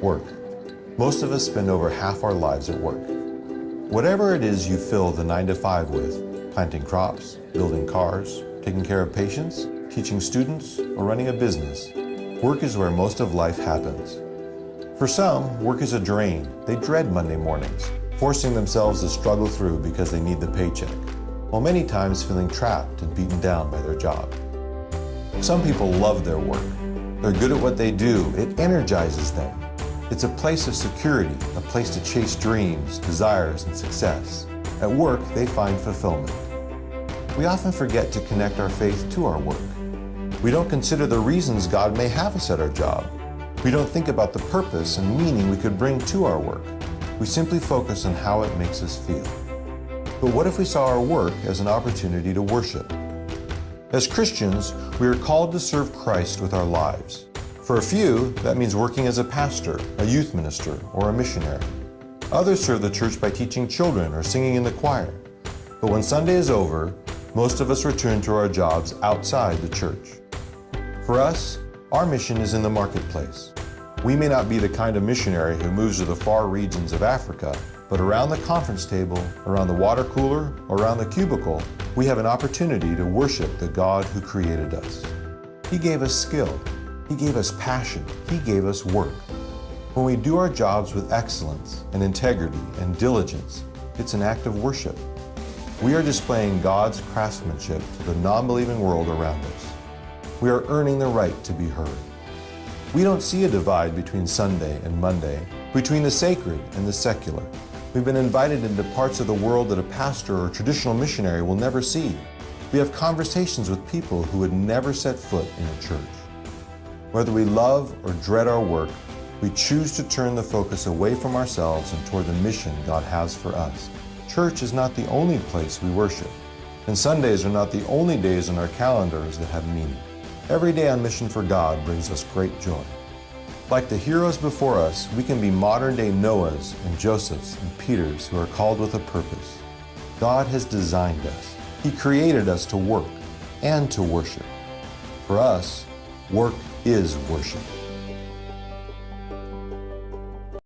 Work. Most of us spend over half our lives at work. Whatever it is you fill the 9 to 5 with, planting crops, building cars, taking care of patients, teaching students, or running a business, work is where most of life happens. For some, work is a drain. They dread Monday mornings, forcing themselves to struggle through because they need the paycheck, while many times feeling trapped and beaten down by their job. Some people love their work. They're good at what they do. It energizes them. It's a place of security, a place to chase dreams, desires, and success. At work, they find fulfillment. We often forget to connect our faith to our work. We don't consider the reasons God may have us at our job. We don't think about the purpose and meaning we could bring to our work. We simply focus on how it makes us feel. But what if we saw our work as an opportunity to worship? As Christians, we are called to serve Christ with our lives. For a few, that means working as a pastor, a youth minister, or a missionary. Others serve the church by teaching children or singing in the choir. But when Sunday is over, most of us return to our jobs outside the church. For us, our mission is in the marketplace. We may not be the kind of missionary who moves to the far regions of Africa, but around the conference table, around the water cooler, around the cubicle, we have an opportunity to worship the God who created us. He gave us skill. He gave us passion. He gave us work. When we do our jobs with excellence and integrity and diligence, it's an act of worship. We are displaying God's craftsmanship to the non-believing world around us. We are earning the right to be heard. We don't see a divide between Sunday and Monday, between the sacred and the secular. We've been invited into parts of the world that a pastor or traditional missionary will never see. We have conversations with people who would never set foot in a church. Whether we love or dread our work, we choose to turn the focus away from ourselves and toward the mission God has for us. Church is not the only place we worship, and Sundays are not the only days on our calendars that have meaning. Every day on mission for God brings us great joy. Like the heroes before us, we can be modern-day Noahs and Josephs and Peters who are called with a purpose. God has designed us. He created us to work and to worship. For us, work is worship.